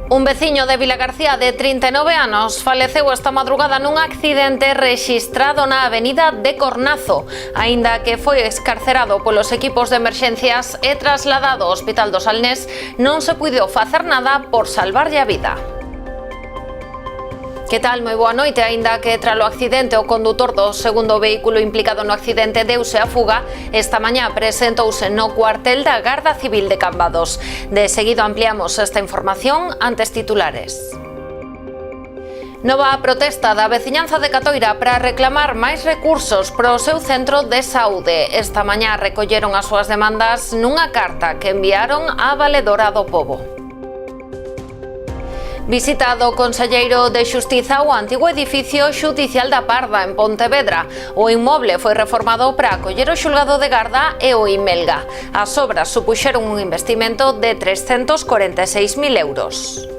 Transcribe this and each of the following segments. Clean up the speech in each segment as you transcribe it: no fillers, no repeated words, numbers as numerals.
Un veciño de Vilagarcía de 39 anos faleceu esta madrugada nun accidente rexistrado na avenida de Cornazo, aínda que foi excarcerado polos equipos de emerxencias e trasladado ao Hospital do Salnés, non se puido facer nada por salvarlle a vida. Que tal? Moi boa noite. Aínda que tralo accidente o condutor do segundo vehículo implicado no accidente deuse a fuga, esta mañá presentouse no cuartel da Garda Civil de Cambados. De seguido ampliamos esta información antes titulares. Nova protesta da veciñanza de Catoira para reclamar máis recursos para o seu centro de saúde. Esta mañá recolleron as súas demandas nunha carta que enviaron á Valedora do Pobo. Visita do conselleiro de Xustiza ao antigo edificio xudicial da Parda, en Pontevedra. O inmoble foi reformado para acoller o xulgado de Garda e o Imelga. As obras supuxeron un investimento de 346.000 euros.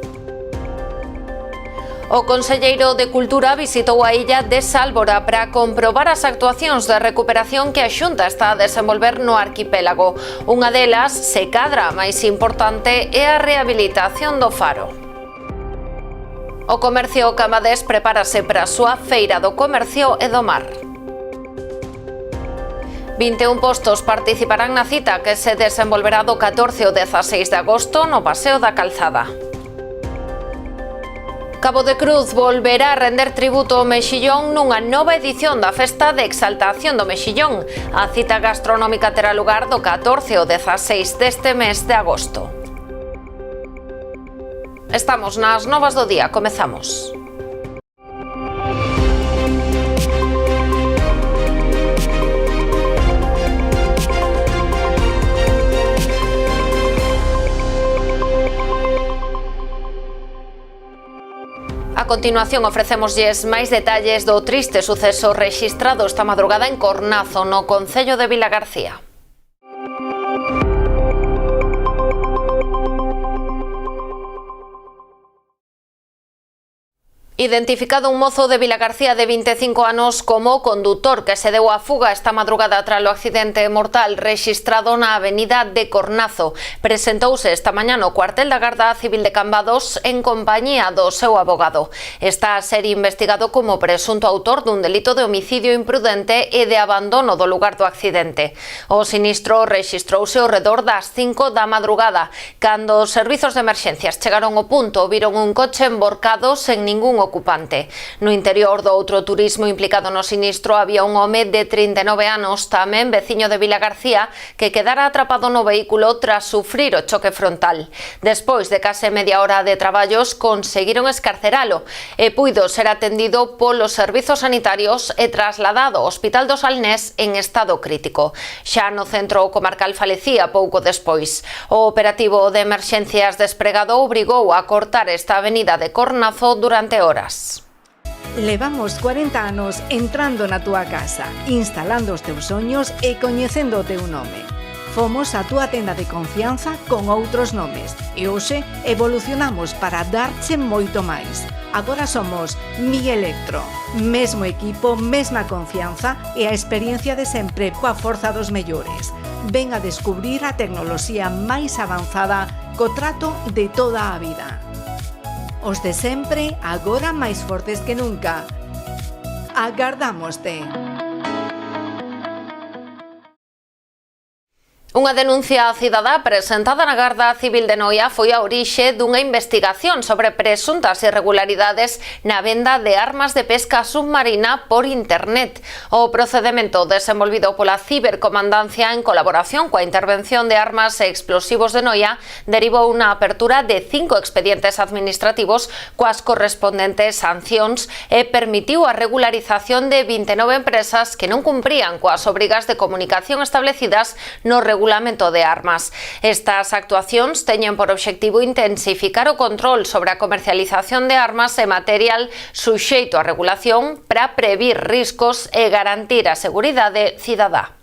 O conselleiro de Cultura visitou a illa de Sálvora para comprobar as actuacións de recuperación que a Xunta está a desenvolver no arquipélago. Unha delas, se cadra, a máis importante, é a rehabilitación do faro. O comercio cambadense prepárase para a súa feira do comercio e do mar. 21 postos participarán na cita que se desenvolverá do 14 ao 16 de agosto no Paseo da Calzada. Cabo de Cruz volverá a render tributo ao mexillón nunha nova edición da Festa de Exaltación do Mexillón. A cita gastronómica terá lugar do 14 ao 16 deste mes de agosto. Estamos nas novas do día, comezamos. A continuación ofrecémoslles máis detalles do triste suceso rexistrado esta madrugada en Cornazo, no concello de Vilagarcía. Identificado un mozo de Vilagarcía de 25 anos como condutor que se deu a fuga esta madrugada tralo accidente mortal rexistrado na avenida de Cornazo. Presentouse esta mañá no cuartel da Garda Civil de Cambados en compañía do seu abogado. Está a ser investigado como presunto autor dun delito de homicidio imprudente e de abandono do lugar do accidente. O sinistro rexistrouse ao redor das 5 da madrugada. Cando os servizos de emerxencias chegaron ao punto, viron un coche emborcado sen ningún ocupante. No interior do outro turismo implicado no sinistro había un home de 39 anos, tamén veciño de Vilagarcía, que quedara atrapado no vehículo tras sufrir o choque frontal. Despois de case media hora de traballos, conseguiron escarceralo e puido ser atendido polos servizos sanitarios e trasladado ao Hospital do Salnés en estado crítico. Xa no centro comarcal falecía pouco despois. O operativo de emerxencias despregado obrigou a cortar esta avenida de Cornazo durante horas. Levamos 40 anos entrando na túa casa, instalando os teus soños e coñecendo o teu nome. Fomos a túa tenda de confianza con outros nomes e hoxe evolucionamos para darche moito máis. Agora somos Mi Electro, mesmo equipo, mesma confianza e a experiencia de sempre coa forza dos mellores. Ven a descubrir a tecnoloxía máis avanzada co trato de toda a vida. Os de sempre, agora máis fortes que nunca. Agardámoste. Unha denuncia cidadá presentada na Garda Civil de Noia foi a orixe dunha investigación sobre presuntas irregularidades na venda de armas de pesca submarina por internet. O procedemento desenvolvido pola Cibercomandancia en colaboración coa Intervención de Armas e Explosivos de Noia derivou unha apertura de 5 expedientes administrativos coas correspondentes sancións e permitiu a regularización de 29 empresas que non cumprían coas obrigas de comunicación establecidas no regulamento de armas. Estas actuacións teñen por obxectivo intensificar o control sobre a comercialización de armas e material suxeito a regulación para previr riscos e garantir a seguridade cidadá.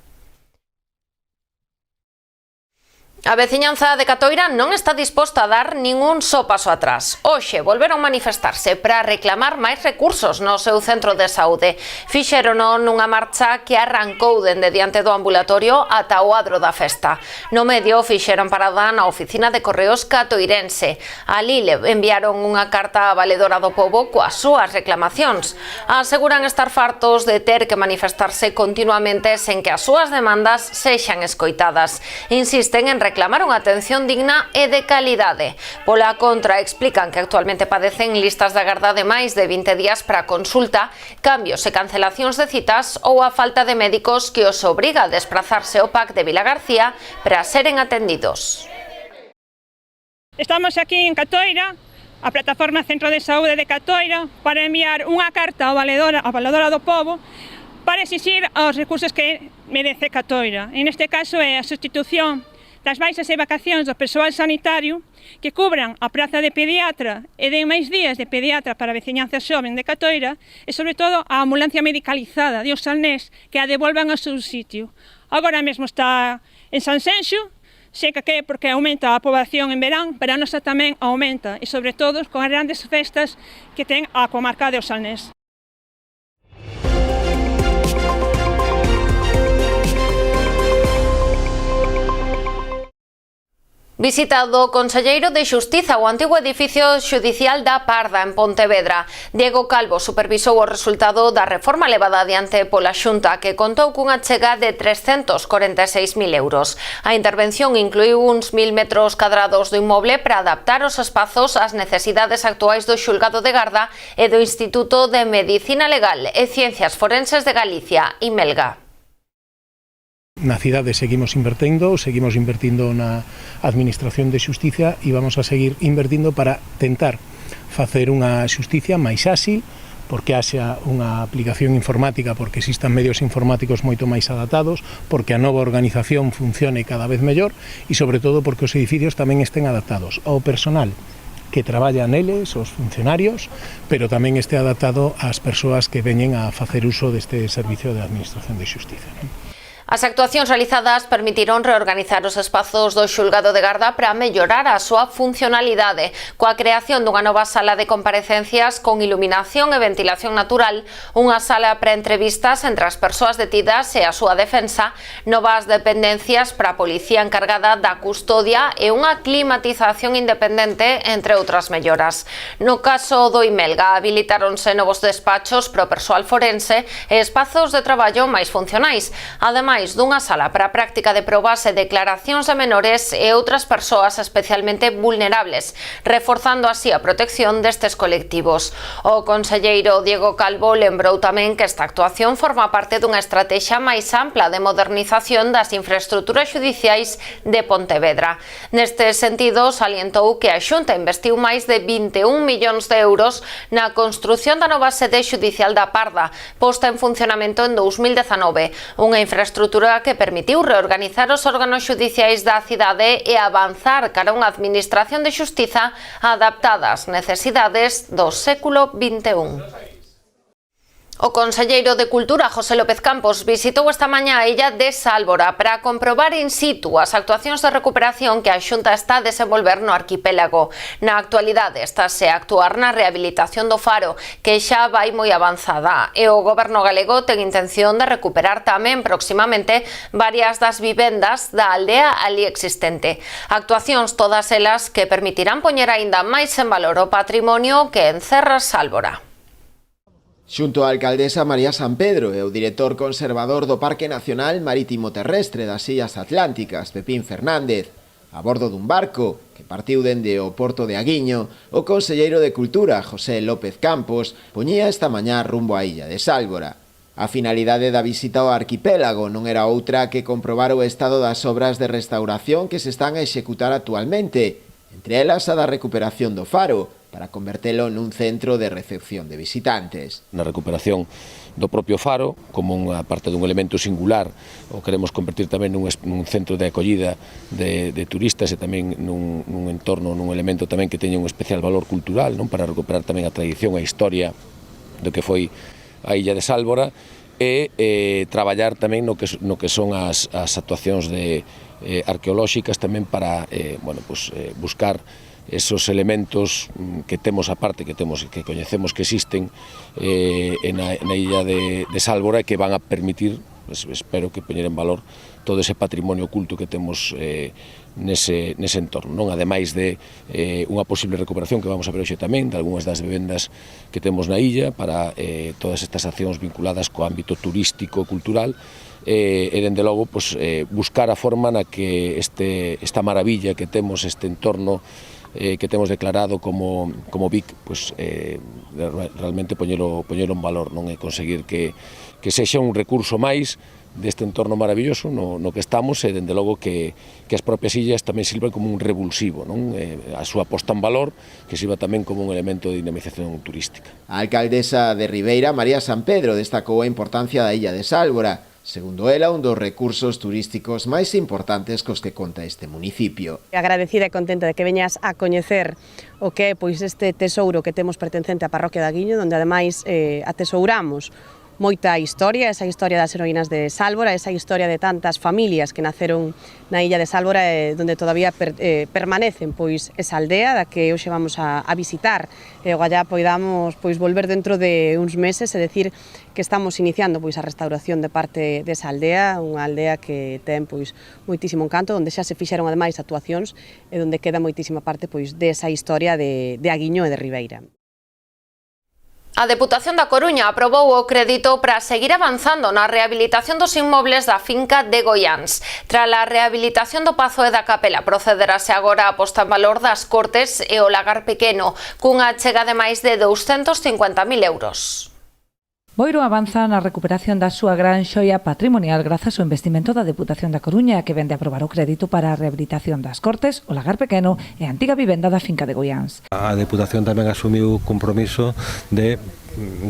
A veciñanza de Catoira non está disposta a dar ningún só paso atrás. Hoxe volveron manifestarse para reclamar máis recursos no seu centro de saúde. Fixérono nunha marcha que arrancou dende diante do ambulatorio ata o adro da festa. No medio fixeron parada na oficina de correos catoirense. Ali le enviaron unha carta á valedora do pobo coas súas reclamacións. Aseguran estar fartos de ter que manifestarse continuamente sen que as súas demandas sexan escoitadas. Insisten en reclamar unha atención digna e de calidade. Pola contra, explican que actualmente padecen listas de agarda de máis de 20 días para consulta, cambios e cancelacións de citas ou a falta de médicos que os obriga a desplazarse ao PAC de Vilagarcía para seren atendidos. Estamos aquí en Catoira, a Plataforma Centro de Saúde de Catoira, para enviar unha carta á valedora do pobo para exixir os recursos que merece Catoira. En este caso é a sustitución das baixas e vacacións do persoal sanitario que cubran a praza de pediatra e den máis días de pediatra para a veciñanza xoven de Catoira e, sobre todo, a ambulancia medicalizada de Osalnés que a devolvan ao seu sitio. Agora mesmo está en Sanxenxo, sei que porque aumenta a poboación en verán, pero a nosa tamén aumenta, e sobre todo con as grandes festas que ten a comarca de Osalnés. Visita do conselleiro de Xustiza o antigo edificio xudicial da Parda en Pontevedra. Diego Calvo supervisou o resultado da reforma levada adiante pola Xunta, que contou cunha chega de 346.000 euros. A intervención incluiu uns 1.000 metros cadrados do inmoble para adaptar os espazos ás necesidades actuais do Xulgado de Garda e do Instituto de Medicina Legal e Ciencias Forenses de Galicia, IMELGA. Na cidade seguimos invertindo na Administración de Xustiza e vamos a seguir invertindo para tentar facer unha xusticia máis áxil, porque haxa unha aplicación informática, porque existan medios informáticos moito máis adaptados, porque a nova organización funcione cada vez mellor e, sobre todo, porque os edificios tamén estén adaptados ao personal que traballa neles, os funcionarios, pero tamén este adaptado ás persoas que veñen a facer uso deste servicio de Administración de Xustiza. As actuacións realizadas permitiron reorganizar os espazos do Xulgado de Garda para mellorar a súa funcionalidade, coa creación dunha nova sala de comparecencias con iluminación e ventilación natural, unha sala para entrevistas entre as persoas detidas e a súa defensa, novas dependencias para a policía encargada da custodia e unha climatización independente, entre outras melloras. No caso do IMELGA, habilitáronse novos despachos para o persoal forense e espazos de traballo máis funcionais, ademais dunha sala para a práctica de probas e declaracións de menores e outras persoas especialmente vulnerables, reforzando así a protección destes colectivos. O conselleiro Diego Calvo lembrou tamén que esta actuación forma parte dunha estrategia máis ampla de modernización das infraestructuras xudiciais de Pontevedra. Neste sentido, salientou que a Xunta investiu máis de 21 millóns de euros na construción da nova sede xudicial da Parda, posta en funcionamento en 2019, unha infraestructura que permitiu reorganizar os órganos xudiciais da cidade e avanzar cara a unha administración de xustiza adaptada ás necesidades do século XXI. O conselleiro de Cultura, José López Campos, visitou esta mañá a illa de Sálvora para comprobar in situ as actuacións de recuperación que a Xunta está a desenvolver no arquipélago. Na actualidade, estáse a actuar na rehabilitación do faro, que xa vai moi avanzada, e o Goberno galego ten intención de recuperar tamén proximamente varias das vivendas da aldea ali existente. Actuacións todas elas que permitirán poñer aínda máis en valor o patrimonio que encerra Sálvora. Xunto á alcaldesa María San Pedro e o director conservador do Parque Nacional Marítimo Terrestre das Illas Atlánticas, Pepín Fernández, a bordo dun barco que partiu dende o porto de Aguiño, o conselleiro de Cultura, José López Campos, poñía esta mañá rumbo á illa de Sálvora. A finalidade da visita ao arquipélago non era outra que comprobar o estado das obras de restauración que se están a executar actualmente, entre elas a da recuperación do faro, para convertelo nun centro de recepción de visitantes. Na recuperación do propio faro, como unha parte dun elemento singular, o queremos convertir tamén nun centro de acollida de turistas e tamén nun entorno, nun elemento tamén que teña un especial valor cultural, non, para recuperar tamén a tradición e a historia do que foi a illa de Sálvora, e traballar tamén no que son as actuacións de arqueolóxicas tamén para buscar esos elementos que temos aparte, que coñecemos que existen na illa de Sálvora e que van a permitir, espero que poñer en valor todo ese patrimonio oculto que temos nese entorno, non? Ademais de unha posible recuperación que vamos a ver hoxe tamén de algunhas das vivendas que temos na illa para todas estas accións vinculadas co ámbito turístico, cultural, e dende logo buscar a forma na que esta maravilla que temos, este entorno que temos declarado como BIC, realmente poñelo en valor, non? E conseguir que sexa un recurso máis deste entorno maravilloso no que estamos e, dende logo, que as propias illas tamén sirvan como un revulsivo, non? A súa posta en valor, que sirva tamén como un elemento de dinamización turística. A alcaldesa de Ribeira, María Sampedro, destacou a importancia da illa de Sálvora, segundo ela, un dos recursos turísticos máis importantes cos que conta este municipio. Agradecida e contenta de que veñas a coñecer o que é este tesouro que temos pertencente á parroquia de Aguiño, onde ademais atesouramos moita historia, esa historia das heroínas de Sálvora, esa historia de tantas familias que naceron na illa de Sálvora, donde todavía permanecen esa aldea da que hoxe vamos a visitar, e ogallá poidamos volver dentro de uns meses, e decir que estamos iniciando a restauración de parte desa aldea, unha aldea que ten moitísimo encanto, onde xa se fixeron ademais actuacións e onde queda moitísima parte desa historia de Aguiño e de Ribeira. A Deputación da Coruña aprobou o crédito para seguir avanzando na rehabilitación dos inmobles da finca de Goiáns. Tras a rehabilitación do Pazo e da Capela, procederase agora a posta en valor das Cortes e o Lagar Pequeno, cunha achega de máis de 250.000 euros. Boiro avanza na recuperación da súa gran xoia patrimonial grazas ao investimento da Deputación da Coruña, que vende a aprobar o crédito para a rehabilitación das Cortes, o Lagar Pequeno e a antiga vivenda da finca de Goiáns. A Deputación tamén asumiu o compromiso de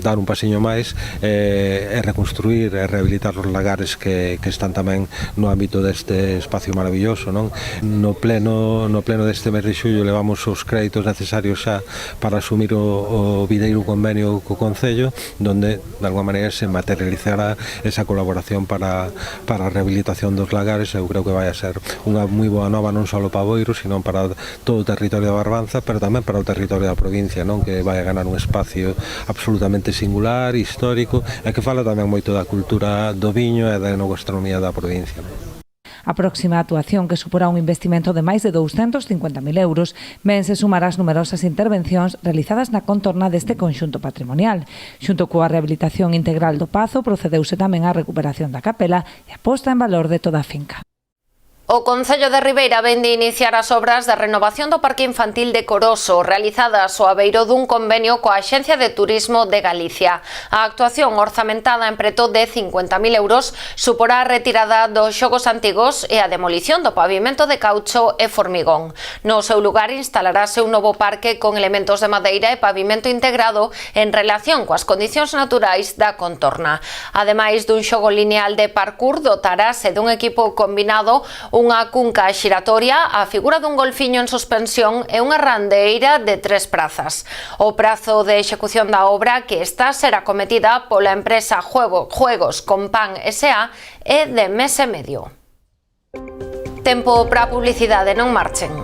dar un pasiño máis e reconstruir e rehabilitar os lagares que están tamén no ámbito deste espacio maravilloso, non? No pleno deste mes de xullo levamos os créditos necesarios xa para asumir o videiro convenio co Concello, donde de alguma maneira se materializará esa colaboración para a rehabilitación dos lagares. Eu creo que vai a ser unha moi boa nova non só para Boiro, sino para todo o territorio da Barbanza, pero tamén para o territorio da provincia, non? Que vai a ganar un espacio absolutamente singular, histórico, e que fala tamén moito da cultura do viño e da enogastronomía da provincia. A próxima actuación, que supora un investimento de máis de 250.000 euros, ven se sumar as numerosas intervencións realizadas na contorna deste conxunto patrimonial. Xunto coa rehabilitación integral do Pazo, procedeuse tamén á recuperación da capela e a posta en valor de toda a finca. O Concello de Ribeira ven de iniciar as obras de renovación do Parque Infantil de Coroso, realizadas ao abeiro dun convenio coa Axencia de Turismo de Galicia. A actuación, orzamentada en preto de 50.000 euros, suporá a retirada dos xogos antigos e a demolición do pavimento de caucho e formigón. No seu lugar instalarase un novo parque con elementos de madeira e pavimento integrado en relación coas condicións naturais da contorna. Ademais dun xogo lineal de parkour, dotarase dun equipo combinado unha cunca xiratoria, a figura dun golfiño en suspensión e unha randeira de 3 prazas. O prazo de execución da obra, que está será cometida pola empresa Juegos Compan S.A., é de mes e medio. Tempo para a publicidade, non marchen.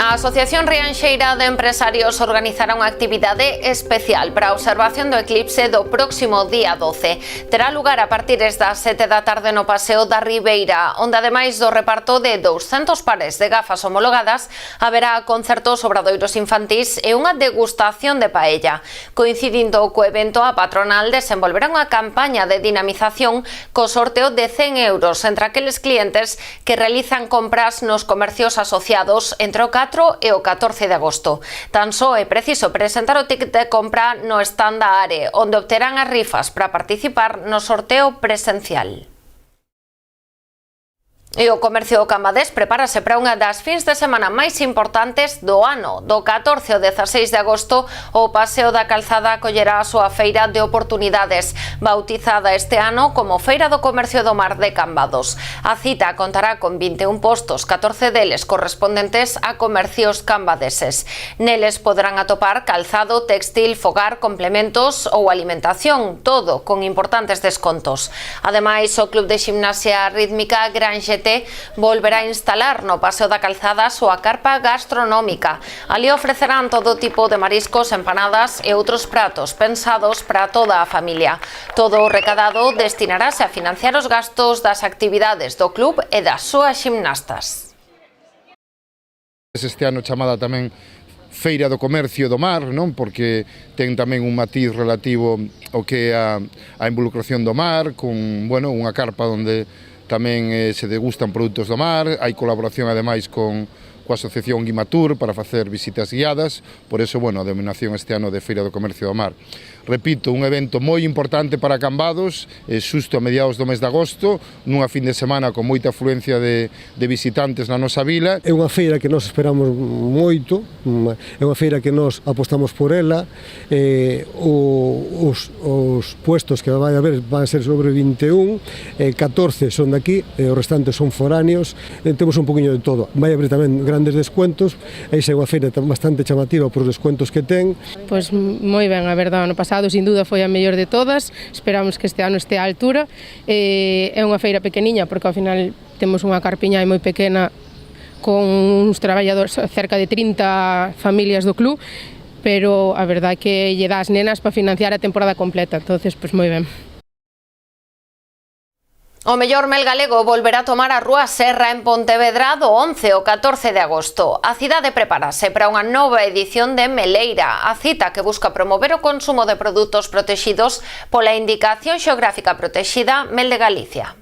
A Asociación Rianxeira de Empresarios organizará unha actividade especial para a observación do eclipse do próximo día 12. Terá lugar a partir das 7 da tarde no Paseo da Ribeira, onde ademais do reparto de 200 pares de gafas homologadas, haberá concertos, obradoiros infantís e unha degustación de paella. Coincidindo co evento, a patronal desenvolverá unha campaña de dinamización co sorteo de 100 euros entre aqueles clientes que realizan compras nos comercios asociados entre o 4 e o 14 de agosto. Tan só é preciso presentar o ticket de compra no stand da ARE, onde obterán as rifas para participar no sorteo presencial. E o comercio cambadés prepárase para unha das fins de semana máis importantes do ano. Do 14 ao 16 de agosto, o Paseo da Calzada acollerá a súa feira de oportunidades, bautizada este ano como Feira do Comercio do Mar de Cambados. A cita contará con 21 postos, 14 deles correspondentes a comercios cambadeses. Neles poderán atopar calzado, textil, fogar, complementos ou alimentación, todo con importantes descontos. Ademais, o Club de Ximnasia Rítmica Grange volverá a instalar no Paseo da Calzada a súa carpa gastronómica. Ali ofrecerán todo tipo de mariscos, empanadas e outros pratos pensados para toda a familia. Todo o recadado destinarase a financiar os gastos das actividades do club e das súas ximnastas. Este ano chamada tamén Feira do Comercio do Mar, non? Porque ten tamén un matiz relativo ao que é a involucración do mar, con, bueno, unha carpa onde tamén se degustan produtos do mar, hai colaboración ademais coa Asociación Guimatur para facer visitas guiadas, por eso, bueno, a denominación este ano de Feira do Comercio do Mar. Repito, un evento moi importante para Cambados, xusto a mediados do mes de agosto, nunha fin de semana con moita afluencia de visitantes na nosa vila. É unha feira que nós esperamos moito, é unha feira que nós apostamos por ela, os puestos que vai haber van a ser sobre 21, 14 son daqui, os restantes son foráneos, temos un poquinho de todo. Vai haber tamén grandes descuentos, é unha feira bastante chamativa por os descuentos que ten. Pois moi ben, a verdade, ano pasado sin duda foi a mellor de todas, esperamos que este ano este á altura. É unha feira pequeniña porque ao final temos unha carpiña moi pequena con uns traballadores, cerca de 30 familias do club, pero a verdade é que lle dá as nenas para financiar a temporada completa, entonces pois moi ben. O mellor mel galego volverá a tomar a Rúa Serra en Pontevedra do 11 ao 14 de agosto. A cidade prepárase para unha nova edición de Meleira, a cita que busca promover o consumo de produtos protegidos pola indicación xeográfica protexida Mel de Galicia.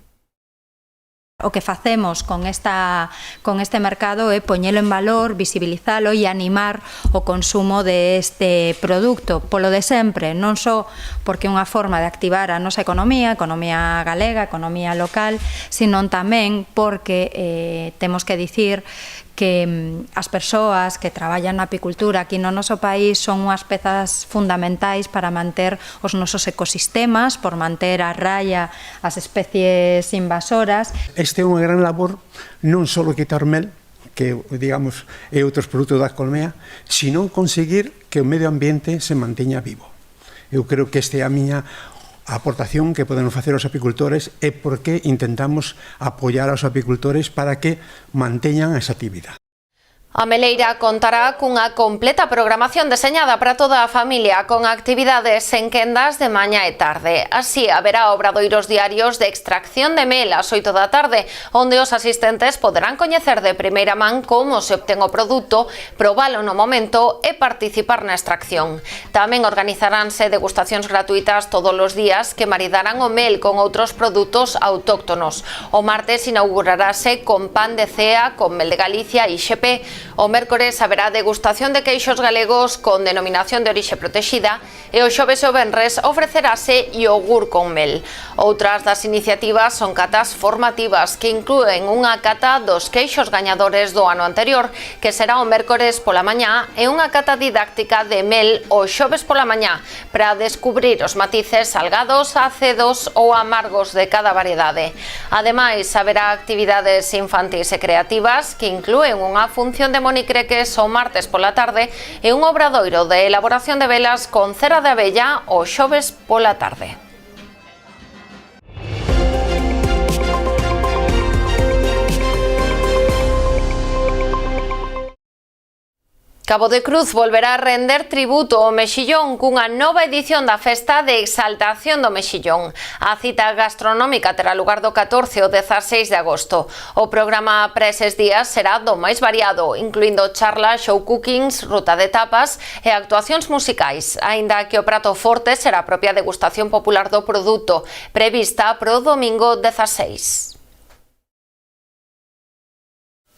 O que facemos con este mercado é poñelo en valor, visibilizalo e animar o consumo deste produto polo de sempre, non só porque é unha forma de activar a nosa economía galega, economía local, sino tamén porque temos que dicir que as persoas que traballan na apicultura aquí no noso país son unhas pezas fundamentais para manter os nosos ecosistemas, por manter a raya as especies invasoras. Este é unha gran labor non só quitar mel, que, digamos, é outros produtos da colmea, sino conseguir que o medio ambiente se manteña vivo. Eu creo que este é a miña aportación que podemos facer os apicultores e porque intentamos apoiar aos apicultores para que manteñan esa actividade. A Meleira contará cunha completa programación deseñada para toda a familia, con actividades en quendas de mañá e tarde. Así, haberá obradoiros diarios de extracción de mel ás 8 da tarde, onde os asistentes poderán coñecer de primeira man como se obtén o produto, probalo no momento e participar na extracción. Tamén organizaránse degustacións gratuitas todos os días que maridarán o mel con outros produtos autóctonos. O martes inaugurarase con pan de cea, con mel de Galicia e XP. O mércores haberá degustación de queixos galegos con denominación de orixe protexida e o xoves e o venres ofrecerase iogur con mel. Outras das iniciativas son catas formativas que inclúen unha cata dos queixos gañadores do ano anterior, que será o mércores pola mañá, e unha cata didáctica de mel o xoves pola mañá para descubrir os matices salgados, ácidos ou amargos de cada variedade. Ademais, haberá actividades infantis e creativas que inclúen unha función de monicreques o martes pola tarde e un obradoiro de elaboración de velas con cera de abella o xoves pola tarde. Cabo de Cruz volverá a render tributo ao mexillón cunha nova edición da festa de exaltación do mexillón. A cita gastronómica terá lugar do 14 ao 16 de agosto. O programa para eses días será do máis variado, incluindo charlas, show cookings, ruta de tapas e actuacións musicais, aínda que o prato forte será a propia degustación popular do produto, prevista pro domingo 16.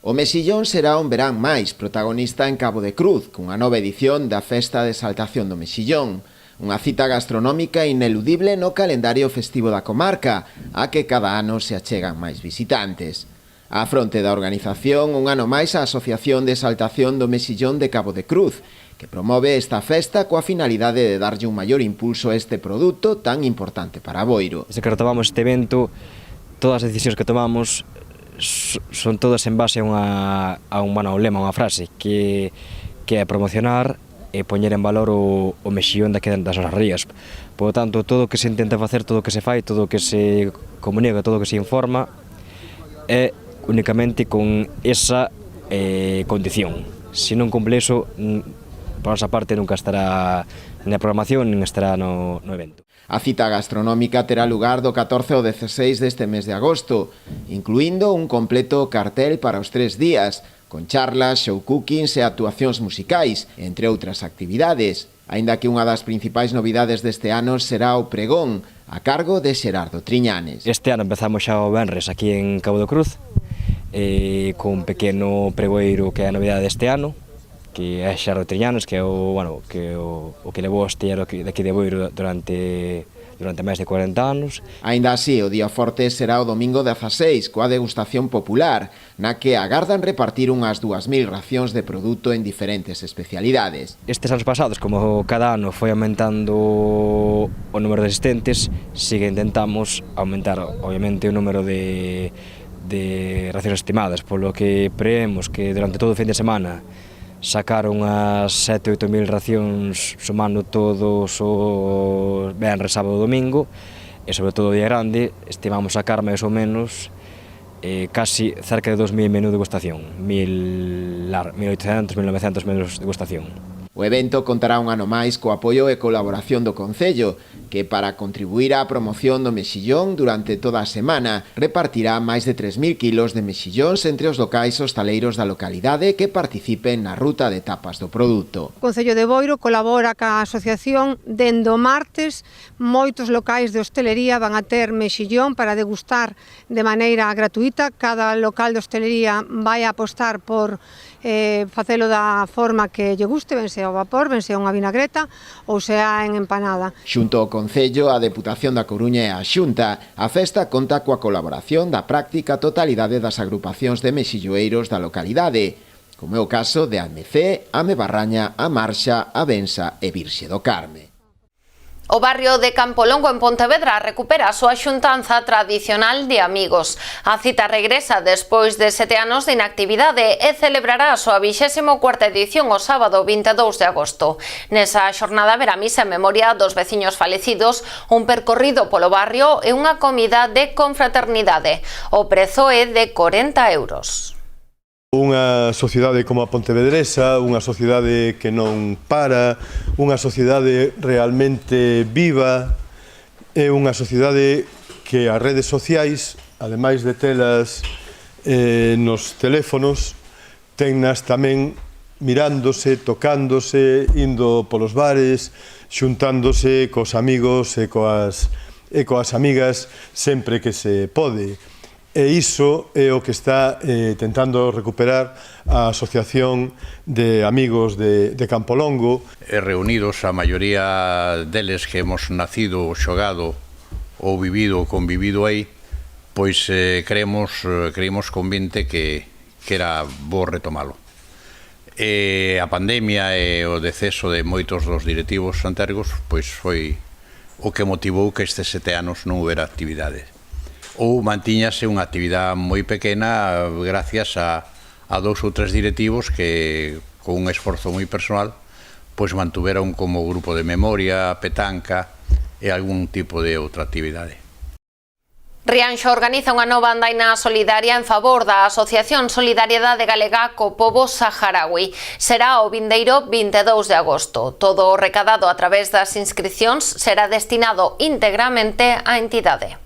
O mexillón será un verán máis protagonista en Cabo de Cruz, cunha nova edición da Festa de Exaltación do Mexillón, unha cita gastronómica ineludible no calendario festivo da comarca, a que cada ano se achegan máis visitantes. A fronte da organización, un ano máis a Asociación de Exaltación do Mexillón de Cabo de Cruz, que promove esta festa coa finalidade de darlle un maior impulso a este produto tan importante para Boiro. Desde que retomamos este evento, todas as decisións que tomamos son todas en base a un lema, unha frase, que é promocionar e poñer en valor o mexillón daqui das nosas rías. Por lo tanto, todo o que se intenta facer, todo o que se fai, todo o que se comunica, todo o que se informa, é únicamente con esa condición. Se non cumple iso, por nosa parte nunca estará na programación, nin estará no evento. A cita gastronómica terá lugar do 14 ao 16 deste mes de agosto, incluindo un completo cartel para os 3 días, con charlas, show cookings e actuacións musicais, entre outras actividades, aínda que unha das principais novidades deste ano será o pregón, a cargo de Xerardo Triñanes. Este ano empezamos xa o venres aquí en Cabo de Cruz, con un pequeno pregoeiro que é a novidade deste ano, que é Xerardo Triñanes, que é o que levou este ano daqui de Boiro durante máis de 40 anos. Aínda así, o día forte será o domingo 16, coa degustación popular, na que agardan repartir unhas 2000 racións de produto en diferentes especialidades. Estes anos pasados, como cada ano foi aumentando o número de asistentes, sí que intentamos aumentar, obviamente, o número de racións estimadas, polo que preemos que durante todo o fin de semana sacaron as 7 ou 8 mil racións sumando todos os venres, sábado e domingo, e sobre todo o día grande estimamos sacar máis ou menos casi cerca de 2000 menús de degustación, 1800, 1900 menús de degustación. O evento contará un ano máis co apoio e colaboración do Concello, que para contribuir á promoción do mexillón durante toda a semana repartirá máis de 3000 kilos de mexillóns entre os locais hostaleiros da localidade que participen na ruta de tapas do produto. O Concello de Boiro colabora ca asociación dende o martes. Moitos locais de hostelería van a ter mexillón para degustar de maneira gratuita. Cada local de hostelería vai a apostar por facelo da forma que lle guste, ben sea ao vapor, ben sea unha vinagreta ou sea en empanada. Xunto ao Concello, a Deputación da Coruña e a Xunta, a festa conta coa colaboración da práctica totalidade das agrupacións de mexilloeiros da localidade, como é o caso de Almecé, Ame Barraña, A Marxa, A Bensa e Virxe do Carme. O barrio de Campolongo en Pontevedra recupera a súa xuntanza tradicional de amigos. A cita regresa despois de 7 anos de inactividade e celebrará a súa 24ª edición o sábado 22 de agosto. Nesa xornada haberá misa en memoria dos veciños falecidos, un percorrido polo barrio e unha comida de confraternidade. O prezo é de 40 euros. Unha sociedade como a pontevedresa, unha sociedade que non para, unha sociedade realmente viva, é unha sociedade que as redes sociais, ademais de telas nos teléfonos, tennas tamén mirándose, tocándose, indo polos bares, xuntándose cos amigos e coas amigas sempre que se pode. E iso é o que está tentando recuperar a Asociación de Amigos de Campolongo. Reunidos a maioría deles que hemos nacido, xogado ou vivido ou convivido aí, pois creímos convinte que era bo retomalo. A pandemia e o deceso de moitos dos directivos antergos pois foi o que motivou que estes 7 anos non houbera actividade. Ou mantíñase unha actividade moi pequena gracias a 2 ou 3 directivos que, con un esforzo moi personal, pois mantuveron como grupo de memoria, petanca e algún tipo de outra actividade. Rianxo organiza unha nova andaina solidaria en favor da Asociación Solidariedade Galega co Pobo Saharaui. Será o vindeiro 22 de agosto. Todo o recadado a través das inscripcións será destinado íntegramente á entidade.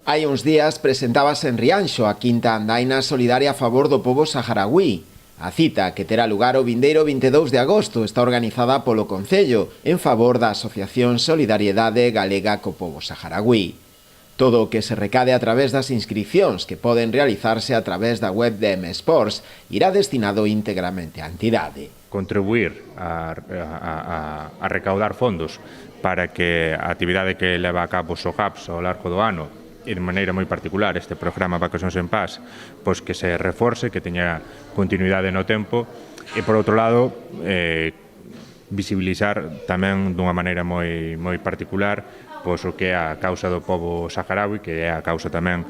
Hai uns días presentábase en Rianxo a quinta andaina solidaria a favor do pobo saharaui. A cita, que terá lugar o vindeiro 22 de agosto, está organizada polo Concello en favor da Asociación Solidariedade Galega co Pobo Saharaui. Todo o que se recade a través das inscripcións que poden realizarse a través da web de M-Sports irá destinado íntegramente á entidade. Contribuir a recaudar fondos para que a actividade que leva a cabo o SOGAPS ao largo do ano e de maneira moi particular este programa Vacacións en Paz, pois que se reforce, que teña continuidade no tempo, e por outro lado visibilizar tamén dunha maneira moi particular pois o que é a causa do pobo saharaui, que é a causa tamén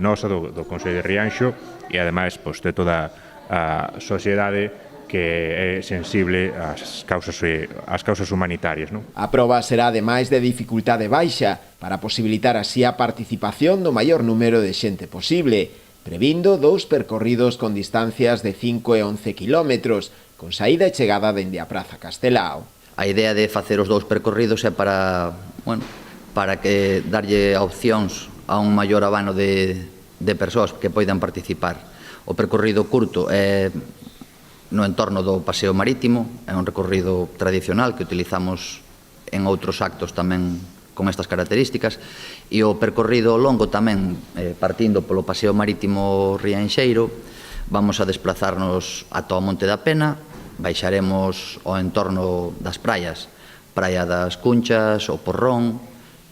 nosa do Consello de Rianxo, e ademais pois de toda a sociedade que é sensible ás causas humanitarias. Non? A proba será ademais de dificultade baixa para posibilitar así a participación do maior número de xente posible, previndo 2 percorridos con distancias de 5 e 11 kilómetros, con saída e chegada dende a Praza Castelao. A idea de facer os 2 percorridos é para que darlle opcións a un maior abano de persoas que poidan participar. O percorrido curto é no entorno do paseo marítimo, é un recorrido tradicional que utilizamos en outros actos tamén con estas características, e o percorrido longo tamén, partindo polo paseo marítimo rianxeiro, vamos a desplazarnos ata o Monte da Pena, baixaremos ao entorno das praias, Praia das Cunchas, o Porrón,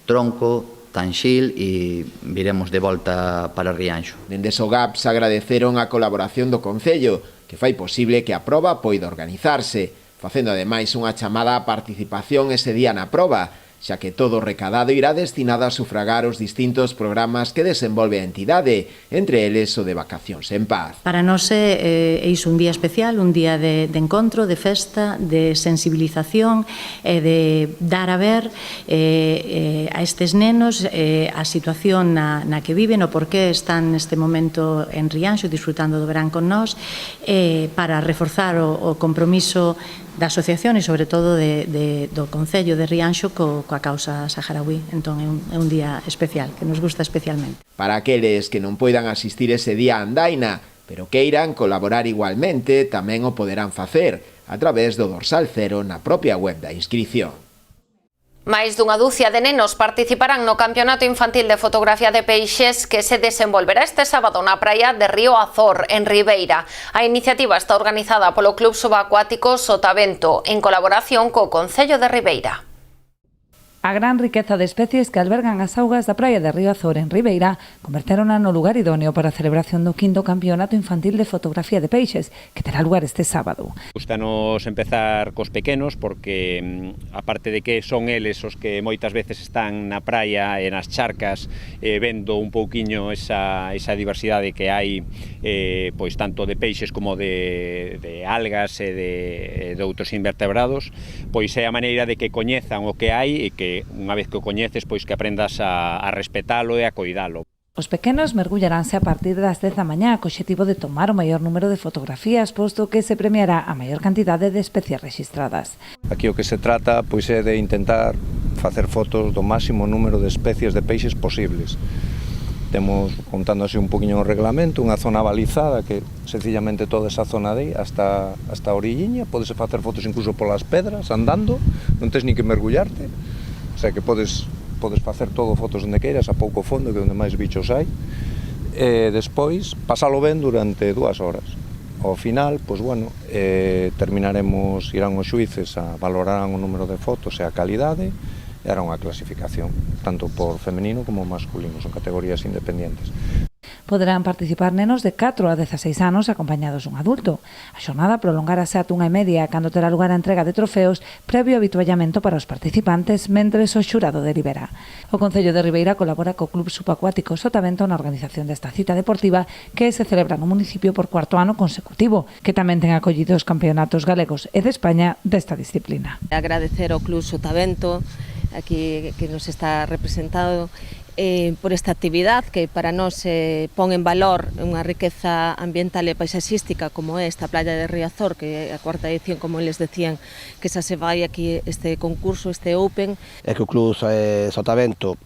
Tronco, Tanxil, e viremos de volta para Rianxo. Dende Sogaps agradeceron a colaboración do Concello, que fai posible que a proba poida organizarse, facendo ademais unha chamada á participación ese día na proba, xa que todo o recadado irá destinado a sufragar os distintos programas que desenvolve a entidade, entre eles o de Vacacións en Paz. Para nós é iso un día especial, un día de encontro, de festa, de sensibilización e de dar a ver a estes nenos a situación na que viven, o porqué están neste momento en Rianxo disfrutando do verán con nós, para reforzar o compromiso da asociación e sobre todo do Concello de Rianxo coa causa saharaui. Entón é un día especial, que nos gusta especialmente. Para aqueles que non poidan asistir ese día a andaina, pero queiran colaborar igualmente, tamén o poderán facer a través do dorsal 0 na propia web da inscrición. Máis dunha dúcia de nenos participarán no Campeonato Infantil de Fotografía de Peixes que se desenvolverá este sábado na praia de Río Azor, en Ribeira. A iniciativa está organizada polo Club Subacuático Sotavento, en colaboración co Concello de Ribeira. A gran riqueza de especies que albergan as augas da praia de Río Azor en Ribeira converterona no lugar idóneo para a celebración do 5º Campeonato Infantil de Fotografía de Peixes, que terá lugar este sábado. Gustanos empezar cos pequenos porque, aparte de que son eles os que moitas veces están na praia e nas charcas vendo un pouquiño esa diversidade que hai pois tanto de peixes como de algas e de outros invertebrados, pois é a maneira de que coñezan o que hai e que unha vez que o coñeces, pois que aprendas a respetalo e a coidalo. Os pequenos mergullaránse a partir das 10 da mañá co obxectivo de tomar o maior número de fotografías, posto que se premiará a maior cantidade de especies rexistradas. Aquí o que se trata pois é de intentar facer fotos do máximo número de especies de peixes posibles. Temos, contando así un poquinho o reglamento, unha zona balizada que sencillamente toda esa zona de aí hasta a orilliña, podes facer fotos incluso polas pedras, andando, non tens ni que mergullarte. O sea que podes facer todo fotos onde queiras, a pouco fondo, que onde máis bichos hai, e despois pasalo ben durante 2 horas. Ao final, pois bueno, irán os xuíces a valorarán o número de fotos e a calidade, e hará unha clasificación, tanto por femenino como masculino, son categorías independientes. Poderán participar nenos de 4 a 16 anos acompañados dun adulto. A xornada prolongarase ata 1:30 cando terá lugar a entrega de trofeos previo habituallamento para os participantes mentres o xurado delibera. O Concello de Ribeira colabora co Club Subacuático Sotavento na organización desta cita deportiva que se celebra no municipio por 4º ano consecutivo, que tamén ten acollido os campeonatos galegos e de España desta disciplina. Agradecer ao Club Sotavento aquí que nos está representado por esta actividade que para nós pon en valor unha riqueza ambiental e paisaxística como é esta playa de Río Azor, que é a 4ª edición, como eles decían, que xa se vai aquí este concurso, este Open. É que o Club Sotavento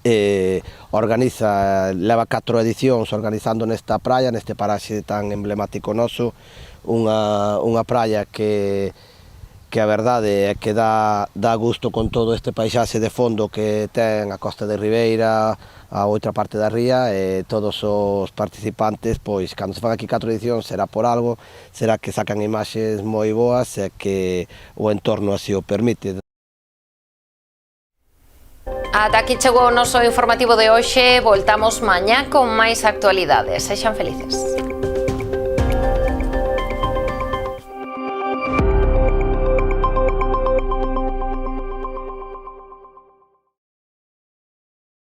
leva 4 edicións organizando nesta praia, neste paraxe tan emblemático noso, unha praia que a verdade é que dá gusto con todo este paisaxe de fondo que ten a costa de Ribeira, a outra parte da ría, e todos os participantes, pois, cando se fan aquí 4 edicións, será por algo, será que sacan imaxes moi boas e que o entorno así o permite. Ata aquí chegou o noso informativo de hoxe. Voltamos mañá con máis actualidades. Sexan felices.